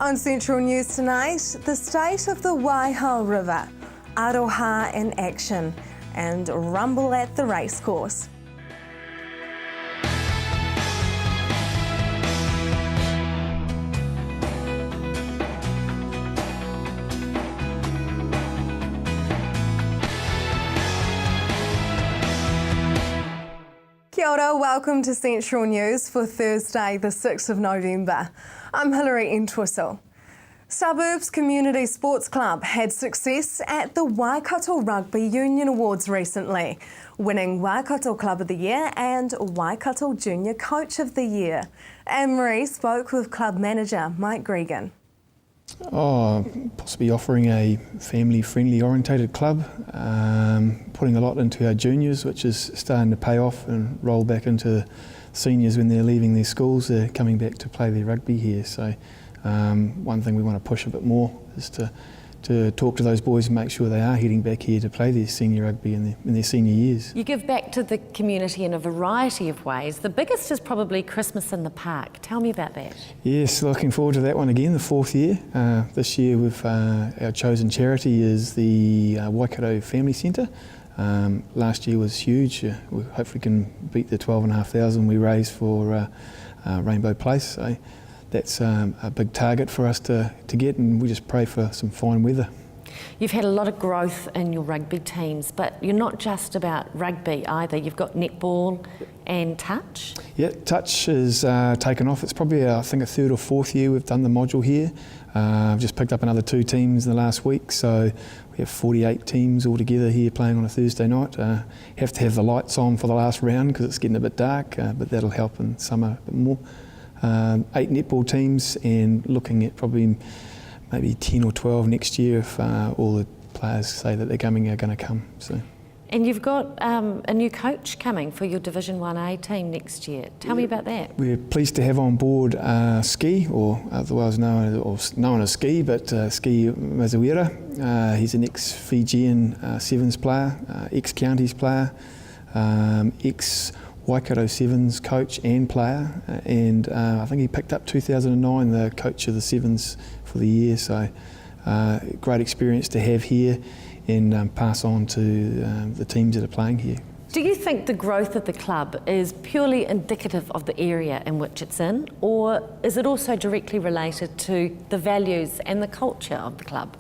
On Central News tonight, the state of the Waihao River, Aroha in action, and rumble at the racecourse. Kia ora, welcome to Central News for Thursday, the 6th of November. I'm Hilary Entwistle. Suburbs Community Sports Club had success at the Waikato Rugby Union Awards recently, winning Waikato Club of the Year and Waikato Junior Coach of the Year. Anne-Marie spoke with club manager Mike Gregan. Possibly offering a family-friendly orientated club, putting a lot into our juniors, which is starting to pay off and roll back into seniors when they're leaving their schools. They're coming back to play their rugby here. So one thing we want to push a bit more is to talk to those boys and make sure they are heading back here to play their senior rugby in their senior years. You give back to the community in a variety of ways. The biggest is probably Christmas in the Park. Tell me about that. Yes, looking forward to that one again, the 4th year. This year our chosen charity is the Waikato Family Centre. Last year was huge. We hopefully can beat the 12,500 we raised for Rainbow Place. So that's a big target for us to get, and we just pray for some fine weather. You've had a lot of growth in your rugby teams, but you're not just about rugby either. You've got netball and touch. Yeah, touch is taken off. It's probably, I think, a 3rd or 4th year we've done the module here. I've just picked up another 2 teams in the last week, so we have 48 teams all together here playing on a Thursday night. Have to have the lights on for the last round because it's getting a bit dark, but that'll help in summer a bit more. 8 netball teams, and looking at probably maybe 10 or 12 next year if all the players say that they're going to come. So. And you've got a new coach coming for your Division 1A team next year. Tell me about that. We're pleased to have on board Ski, or otherwise known as Ski, but Ski Mazawira. He's an ex-Fijian Sevens player, ex-Counties player, ex-Waikato Sevens coach and player, and I think he picked up 2009 the coach of the Sevens for the year, so great experience to have here and pass on to the teams that are playing here. Do you think the growth of the club is purely indicative of the area in which it's in, or is it also directly related to the values and the culture of the club?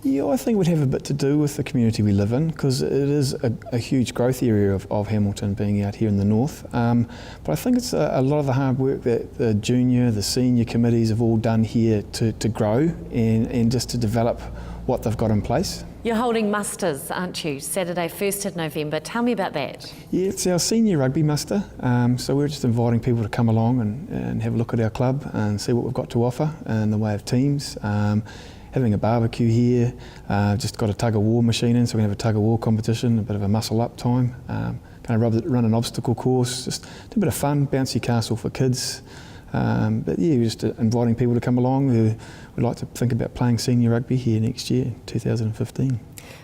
Yeah, I think it would have a bit to do with the community we live in, because it is a huge growth area of Hamilton being out here in the north. But I think it's a lot of the hard work that the junior, the senior committees have all done here to grow and just to develop what they've got in place. You're holding musters, aren't you? Saturday, 1st of November. Tell me about that. Yeah, it's our senior rugby muster. So we're just inviting people to come along and have a look at our club and see what we've got to offer in the way of teams. Having a barbecue here, just got a tug of war machine in, so we're going to have a tug of war competition, a bit of a muscle up time, run an obstacle course, just do a bit of fun, bouncy castle for kids. But yeah, we're just inviting people to come along who would like to think about playing senior rugby here next year, 2015.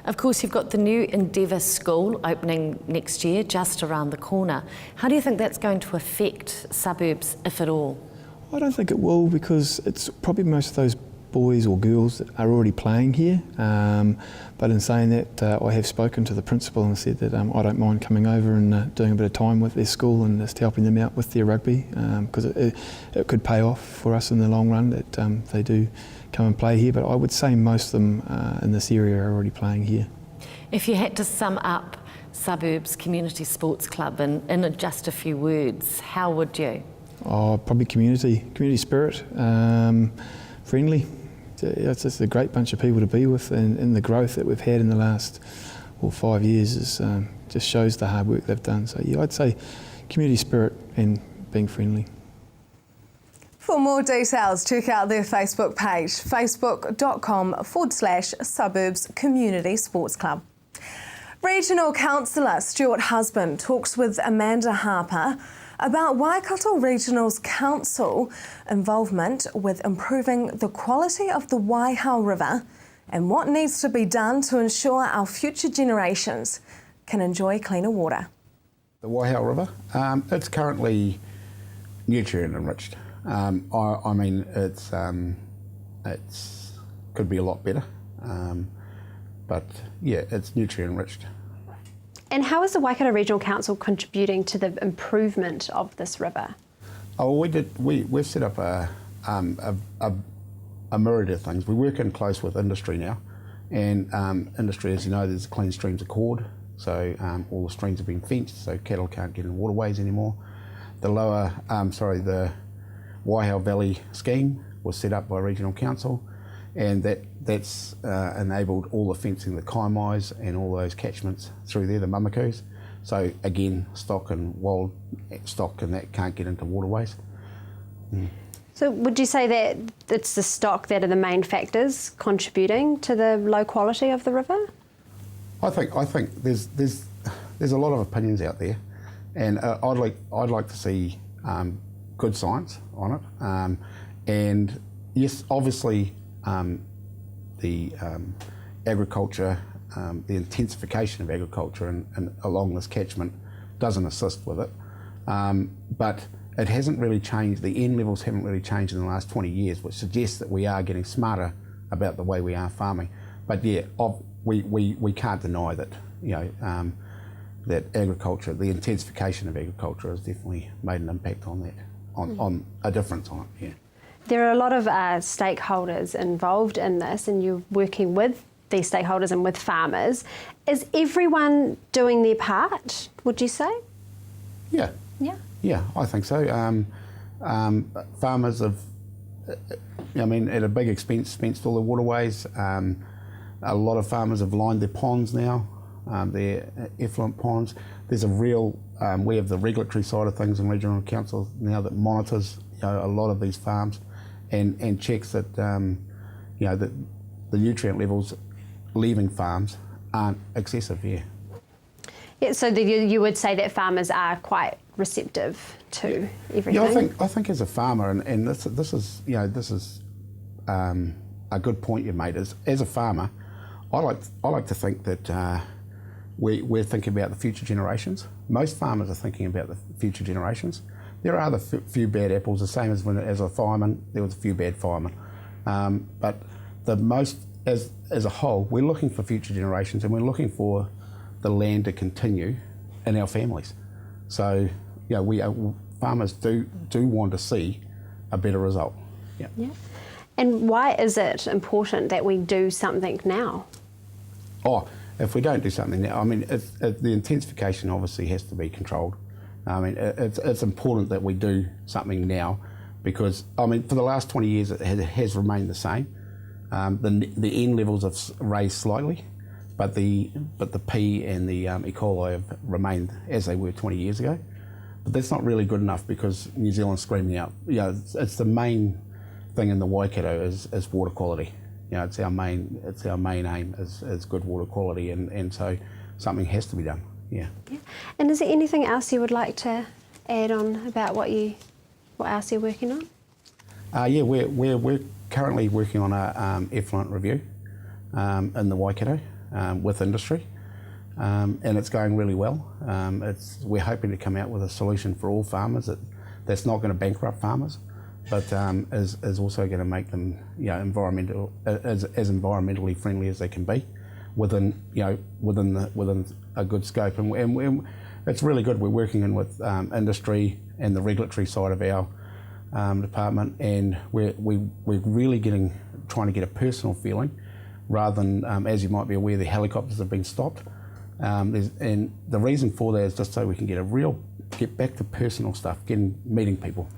Of course, you've got the new Endeavour School opening next year, just around the corner. How do you think that's going to affect suburbs, if at all? I don't think it will, because it's probably most of those boys or girls that are already playing here, but in saying that I have spoken to the principal and said that I don't mind coming over and doing a bit of time with their school and just helping them out with their rugby, because it could pay off for us in the long run that they do come and play here, but I would say most of them in this area are already playing here. If you had to sum up Suburbs Community Sports Club in just a few words, how would you? Probably community spirit, friendly. It's just a great bunch of people to be with, and the growth that we've had in the last 5 years is just shows the hard work they've done. So yeah, I'd say community spirit and being friendly. For more details, check out their Facebook page, facebook.com/Suburbs Community Sports Club. Regional Councillor Stuart Husband talks with Amanda Harper about Waikato Regional's council involvement with improving the quality of the Waihao River and what needs to be done to ensure our future generations can enjoy cleaner water. The Waihao River, it's currently nutrient enriched. I mean, it's it's could be a lot better, but yeah, it's nutrient enriched. And how is the Waikato Regional Council contributing to the improvement of this river? Oh, we've set up a myriad of things. We work in close with industry now, and industry, as you know, there's Clean Streams Accord, so all the streams have been fenced, so cattle can't get in waterways anymore. The the Waihau Valley scheme was set up by Regional Council, and that's enabled all the fencing, the kaimais and all those catchments through there, the mamakus. So again, stock and wild stock and that can't get into waterways. So would you say that it's the stock that are the main factors contributing to the low quality of the river? I think there's a lot of opinions out there, and I'd like to see good science on it. And yes, obviously the agriculture, the intensification of agriculture and along this catchment doesn't assist with it, but it hasn't really changed. The N levels haven't really changed in the last 20 years, which suggests that we are getting smarter about the way we are farming. But yeah, we can't deny that, you know, that agriculture, the intensification of agriculture has definitely made an impact on that, on a difference on it, yeah. There are a lot of stakeholders involved in this, and you're working with these stakeholders and with farmers. Is everyone doing their part, would you say? Yeah. Yeah. Yeah, I think so. Farmers have, I mean, at a big expense, fenced all the waterways. A lot of farmers have lined their ponds now, their effluent ponds. There's a real, we have the regulatory side of things in Regional Council now that monitors, you know, a lot of these farms and checks that, you know, that the nutrient levels leaving farms aren't excessive, yeah. Yeah, so you would say that farmers are quite receptive to everything? Yeah, I think as a farmer, and this is you know, this is a good point you've made. Is as a farmer, I like to think that we're thinking about the future generations. Most farmers are thinking about the future generations. There are the few bad apples, the same as when as a fireman there was a few bad firemen, but the most as a whole, we're looking for future generations, and we're looking for the land to continue in our families. So, yeah, farmers do want to see a better result. Yeah. Yeah. And why is it important that we do something now? Oh, if we don't do something now, I mean, the intensification obviously has to be controlled. I mean, it's important that we do something now, because I mean, for the last 20 years it has remained the same. The N levels have raised slightly, but the P and the E. coli have remained as they were 20 years ago. But that's not really good enough, because New Zealand's screaming out. You know, it's the main thing in the Waikato is water quality. You know, it's our main aim is good water quality, and so something has to be done. Yeah. Yeah. And is there anything else you would like to add on about what else you're working on? Yeah, we're currently working on a effluent review in the Waikato with industry, and it's going really well. We're hoping to come out with a solution for all farmers that's not going to bankrupt farmers, but is also going to make them, you know, as environmentally friendly as they can be, within a good scope. And it's really good. We're working in with industry and the regulatory side of our department, and we're really trying to get a personal feeling, rather than, as you might be aware, the helicopters have been stopped. And the reason for that is just so we can get back to personal stuff, meeting people.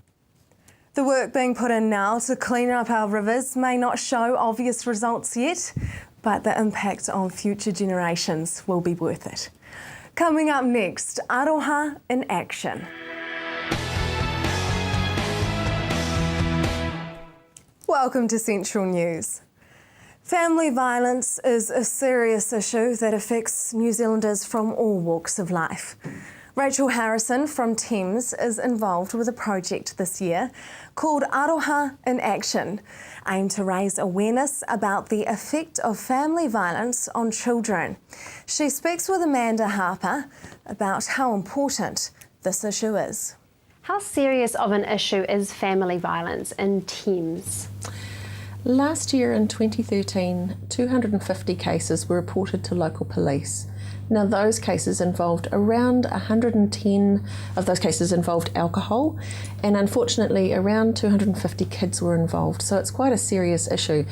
The work being put in now to clean up our rivers may not show obvious results yet, but the impact on future generations will be worth it. Coming up next, Aroha in action. Welcome to Central News. Family violence is a serious issue that affects New Zealanders from all walks of life. Rachel Harrison from Thames is involved with a project this year called Aroha in Action, aimed to raise awareness about the effect of family violence on children. She speaks with Amanda Harper about how important this issue is. How serious of an issue is family violence in Thames? Last year in 2013, 250 cases were reported to local police. Now those cases involved around 110 of those cases involved alcohol, and unfortunately around 250 kids were involved, so it's quite a serious issue.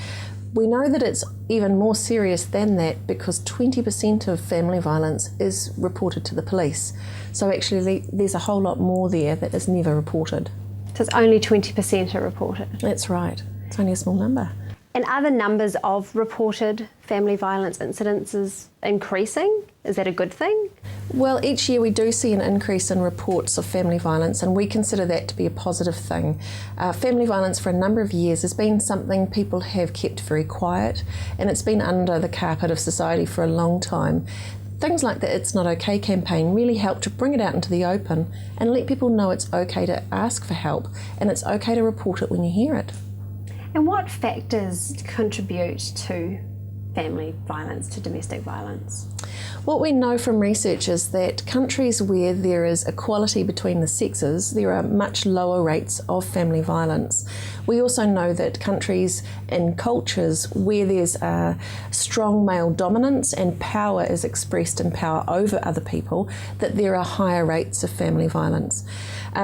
We know that it's even more serious than that because 20% of family violence is reported to the police. So actually there's a whole lot more there that is never reported. So it's only 20% are reported. That's right. It's only a small number. And are the numbers of reported family violence incidences increasing? Is that a good thing? Well, each year we do see an increase in reports of family violence, and we consider that to be a positive thing. Family violence for a number of years has been something people have kept very quiet, and it's been under the carpet of society for a long time. Things like the It's Not Okay campaign really help to bring it out into the open and let people know it's okay to ask for help, and it's okay to report it when you hear it. And what factors contribute to family violence, to domestic violence? What we know from research is that countries where there is equality between the sexes, there are much lower rates of family violence. We also know that countries and cultures where there's a strong male dominance and power is expressed in power over other people, that there are higher rates of family violence.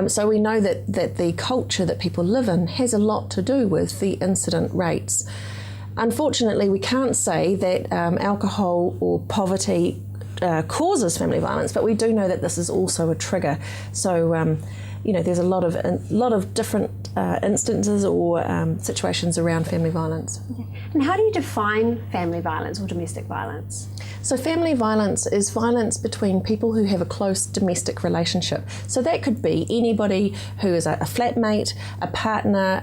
So we know that the culture that people live in has a lot to do with the incident rates. Unfortunately, we can't say that alcohol or poverty causes family violence, but we do know that this is also a trigger. So, there's a lot of different instances or situations around family violence. And how do you define family violence or domestic violence? So family violence is violence between people who have a close domestic relationship. So that could be anybody who is a flatmate, a partner,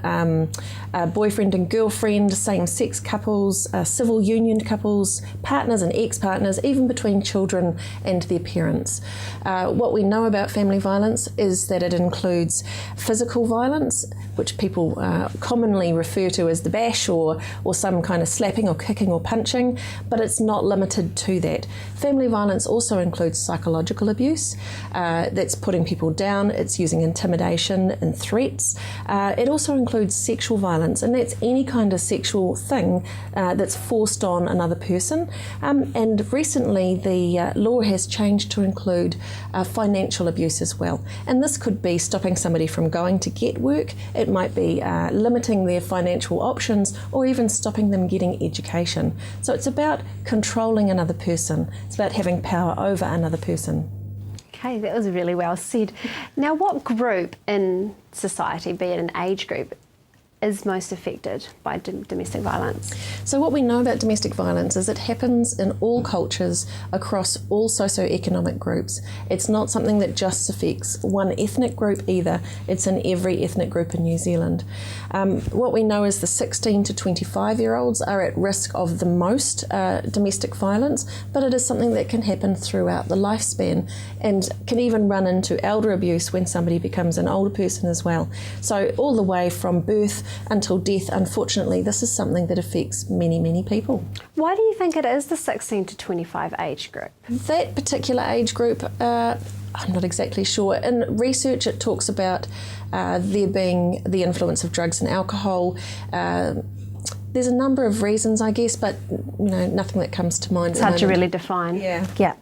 a boyfriend and girlfriend, same-sex couples, civil union couples, partners and ex-partners, even between children and their parents. What we know about family violence is that it includes physical violence, which people commonly refer to as the bash or some kind of slapping or kicking or punching, but it's not limited to that. Family violence also includes psychological abuse, that's putting people down, it's using intimidation and threats. It also includes sexual violence, and that's any kind of sexual thing that's forced on another person. And recently the law has changed to include financial abuse as well. And this could be stopping somebody from going to get work, it might be limiting their financial options, or even stopping them getting education. So it's about controlling another person. It's about having power over another person. Okay, that was really well said. Now, what group in society, be it an age group, is most affected by domestic violence? So what we know about domestic violence is it happens in all cultures across all socioeconomic groups. It's not something that just affects one ethnic group either. It's in every ethnic group in New Zealand. What we know is the 16 to 25-year-olds are at risk of the most domestic violence, but it is something that can happen throughout the lifespan and can even run into elder abuse when somebody becomes an older person as well. So all the way from birth until death, unfortunately, this is something that affects many, many people. Why do you think it is the 16 to 25 age group? That particular age group, I'm not exactly sure. In research, it talks about there being the influence of drugs and alcohol. There's a number of reasons, I guess, but nothing that comes to mind. It's hard to really define. Yeah.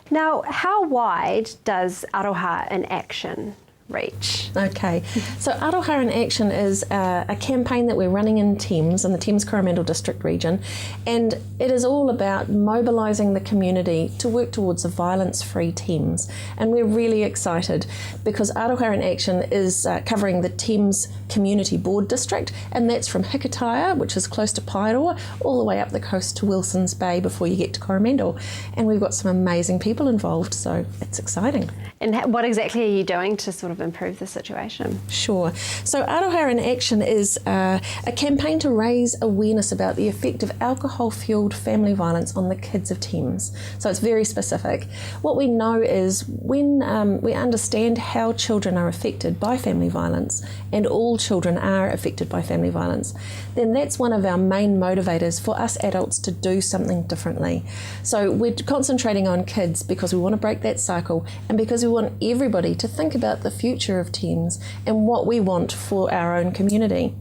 Now, how wide does Aroha in Action reach? Okay, so Aroha in Action is a campaign that we're running in Thames, in the Thames Coromandel District region, and it is all about mobilising the community to work towards a violence-free Thames. And we're really excited because Aroha in Action is covering the Thames Community Board District, and that's from Hikataya, which is close to Paeroa, all the way up the coast to Wilson's Bay before you get to Coromandel. And we've got some amazing people involved, so it's exciting. And what exactly are you doing to sort of improve the situation? Sure. So Aroha in Action is a campaign to raise awareness about the effect of alcohol-fuelled family violence on the kids of Thames. So it's very specific. What we know is when we understand how children are affected by family violence, and all children are affected by family violence, then that's one of our main motivators for us adults to do something differently. So we're concentrating on kids because we want to break that cycle and because we want everybody to think about the future of Thames and what we want for our own community.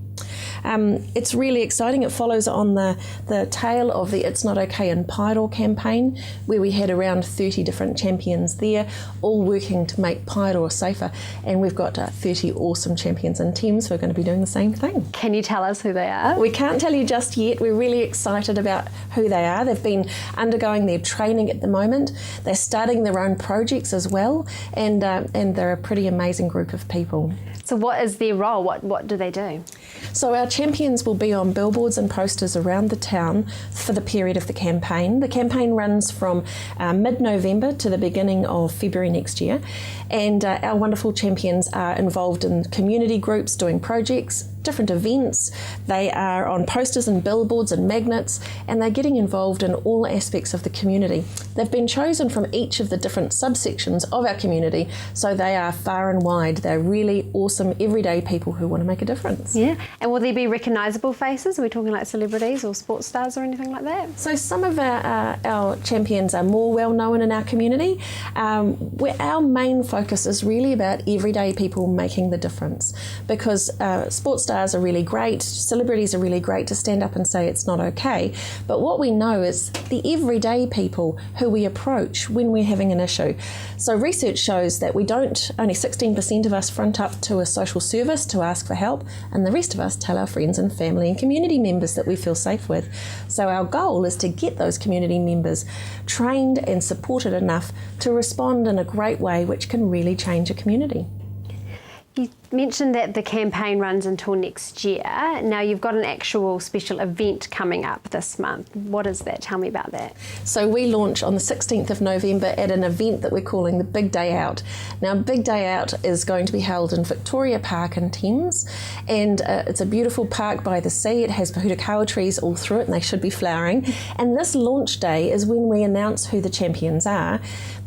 It's really exciting. It follows on the tail of the It's Not Okay in Pyro campaign, where we had around 30 different champions there, all working to make Pyro safer. And we've got 30 awesome champions and teams who are going to be doing the same thing. Can you tell us who they are? We can't tell you just yet. We're really excited about who they are. They've been undergoing their training at the moment. They're starting their own projects as well, and they're a pretty amazing group of people. So what is their role? What do they do? So our champions will be on billboards and posters around the town for the period of the campaign. The campaign runs from mid-November to the beginning of February next year, and our wonderful champions are involved in community groups doing projects, different events. They are on posters and billboards and magnets, and they're getting involved in all aspects of the community. They've been chosen from each of the different subsections of our community, so they are far and wide. They're really awesome everyday people who want to make a difference. Yeah. And will there be recognisable faces? Are we talking like celebrities or sports stars or anything like that? So some of our champions are more well known in our community. Where our main focus is really about everyday people making the difference, because sports stars are really great, celebrities are really great to stand up and say it's not okay, but what we know is the everyday people who we approach when we're having an issue. So research shows that only 16% of us front up to a social service to ask for help, and the rest of us tell our friends and family and community members that we feel safe with. So our goal is to get those community members trained and supported enough to respond in a great way which can really change a community. You mentioned that the campaign runs until next year. Now you've got an actual special event coming up this month. What is that? Tell me about that. So we launch on the 16th of November at an event that we're calling the Big Day Out. Now Big Day Out is going to be held in Victoria Park in Thames, and it's a beautiful park by the sea. It has pohutukawa trees all through it and they should be flowering. And this launch day is when we announce who the champions are.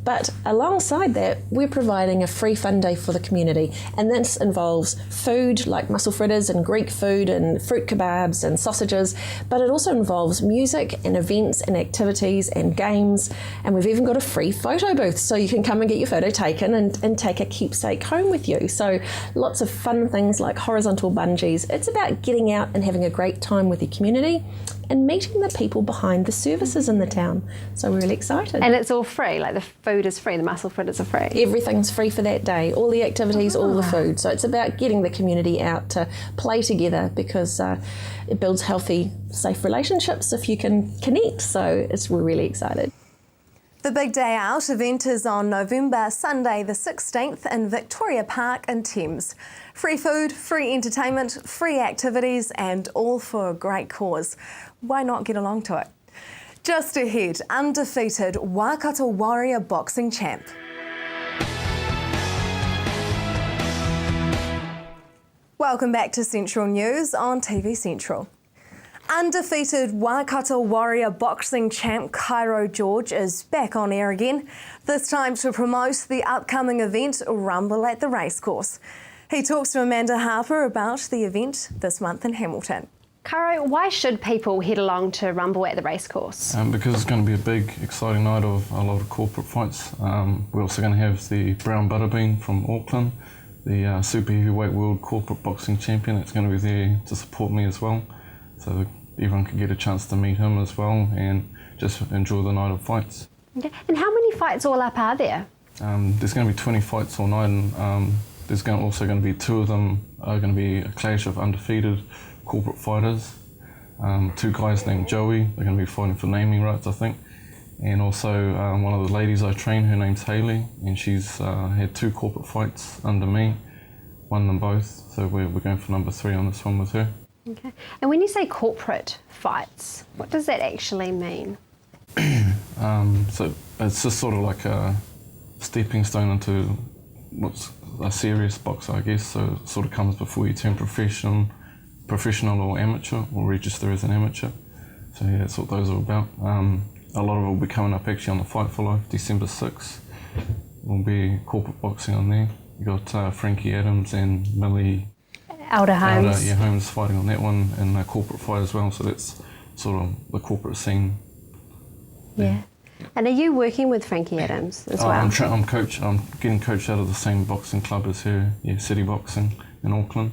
But alongside that, we're providing a free fun day for the community, and this involves food like mussel fritters and Greek food and fruit kebabs and sausages, but it also involves music and events and activities and games, and we've even got a free photo booth so you can come and get your photo taken and take a keepsake home with you. So lots of fun things like horizontal bungees. It's about getting out and having a great time with your community and meeting the people behind the services in the town. So we're really excited. And it's all free, like the food is free, the mussel fritters are free? Everything's free for that day, all the activities, all the food. So it's about getting the community out to play together, because it builds healthy, safe relationships if you can connect. So we're really excited. The Big Day Out event is on Sunday the 16th in Victoria Park in Thames. Free food, free entertainment, free activities, and all for a great cause. Why not get along to it? Just ahead, undefeated Waikato Warrior boxing champ. Welcome back to Central News on TV Central. Undefeated Waikato Warrior boxing champ Kairo George is back on air again, this time to promote the upcoming event Rumble at the Racecourse. He talks to Amanda Harper about the event this month in Hamilton. Kairo, why should people head along to Rumble at the Racecourse? Because it's going to be a big, exciting night of a lot of corporate fights. We're also going to have the Brown Butterbean from Auckland, the super heavyweight world corporate boxing champion. It's going to be there to support me as well. So everyone can get a chance to meet him as well and just enjoy the night of fights. Okay. And how many fights all up are there? There's going to be 20 fights all night, and there's also going to be 2 of them are going to be a clash of undefeated corporate fighters. 2 guys named Joey, they're going to be fighting for naming rights, I think. And also one of the ladies I train, her name's Hayley, and she's had 2 corporate fights under me, won them both. So we're going for number 3 on this one with her. Okay. And when you say corporate fights, what does that actually mean? So it's just sort of like a stepping stone into what's a serious boxer, I guess. So it sort of comes before you turn professional or amateur, or register as an amateur. So yeah, that's what those are about. A lot of it will be coming up actually on the Fight for Life, December 6th. Will be corporate boxing on there. You got Frankie Adams and Millie Elder Holmes. Holmes fighting on that one, and a corporate fight as well. So that's sort of the corporate scene. Yeah. And are you working with Frankie Adams as well? I'm getting coached out of the same boxing club as her, City Boxing in Auckland.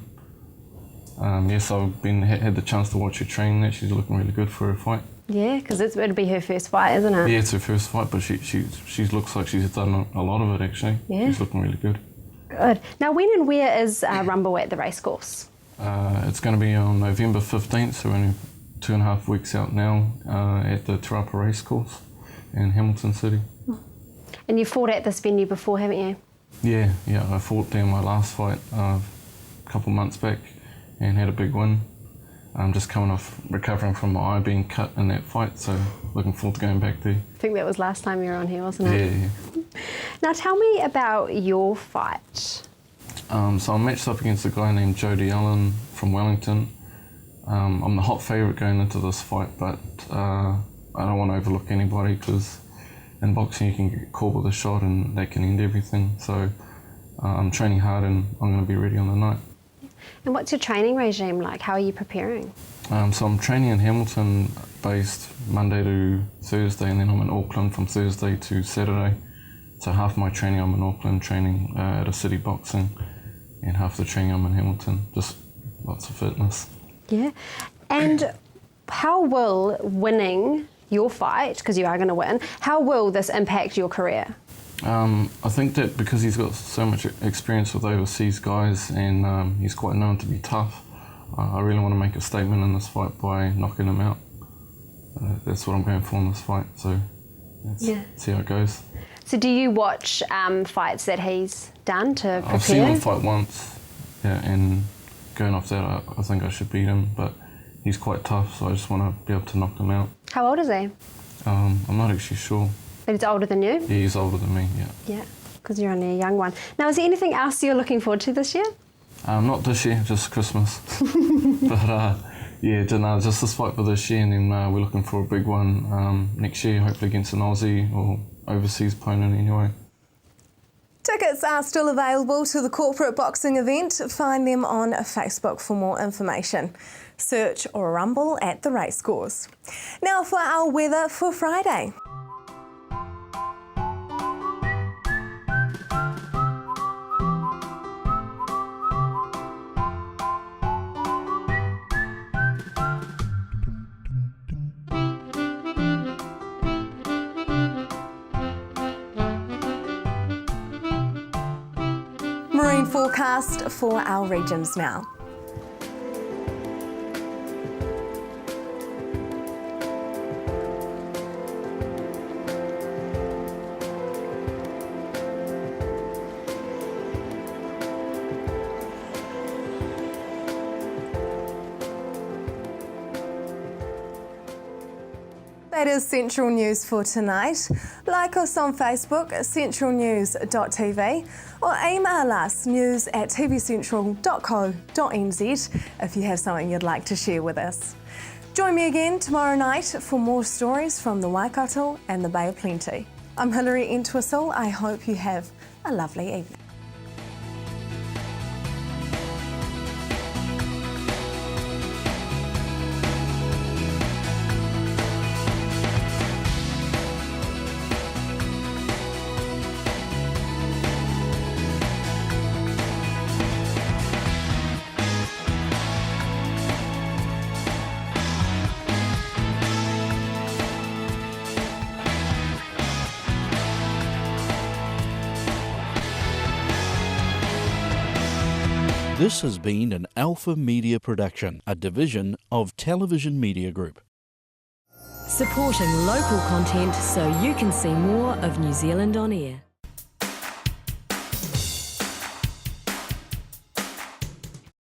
Yes, I've had the chance to watch her train. That she's looking really good for her fight. Yeah, because it'll be her first fight, isn't it? Yeah, it's her first fight, but she looks like she's done a lot of it actually. Yeah. She's looking really good. Good. Now, when and where is Rumble at the racecourse? It's going to be on November 15th, so we're only 2.5 weeks out now, at the Te Rapa Racecourse in Hamilton City. And you fought at this venue before, haven't you? Yeah, I fought there in my last fight a couple months back and had a big win. I'm just coming off recovering from my eye being cut in that fight, so looking forward to going back there. I think that was last time you were on here, wasn't it? Yeah. Now, tell me about your fight. So I'm matched up against a guy named Jody Allen from Wellington. I'm the hot favourite going into this fight, but I don't want to overlook anybody because in boxing you can get caught with a shot and that can end everything. So I'm training hard and I'm going to be ready on the night. And what's your training regime like? How are you preparing? So I'm training in Hamilton based Monday to Thursday, and then I'm in Auckland from Thursday to Saturday. So half my training I'm in Auckland training at a city boxing, and half the training I'm in Hamilton. Just lots of fitness. Yeah. And how will winning your fight, because you are going to win, how will this impact your career? I think that because he's got so much experience with overseas guys and he's quite known to be tough, I really want to make a statement in this fight by knocking him out. That's what I'm going for in this fight, so let's see how it goes. So do you watch fights that he's done to prepare? I've seen him fight once, yeah, and going off that I think I should beat him, but he's quite tough, so I just want to be able to knock him out. How old is he? I'm not actually sure. But he's older than you? Yeah, he's older than me, yeah. Yeah, because you're only a young one. Now, is there anything else you're looking forward to this year? Not this year, just Christmas. But just this fight for this year, and then we're looking for a big one next year, hopefully against an Aussie or overseas opponent anyway. Tickets are still available to the corporate boxing event. Find them on Facebook for more information. Search or Rumble at the Racecourse. Now for our weather for Friday. Marine forecast for our regions now. That is Central News for tonight. Like us on Facebook, centralnews.tv, or email us news@tvcentral.co.nz if you have something you'd like to share with us. Join me again tomorrow night for more stories from the Waikato and the Bay of Plenty. I'm Hilary Entwistle. I hope you have a lovely evening. This has been an Alpha Media production, a division of Television Media Group. Supporting local content so you can see more of New Zealand on air.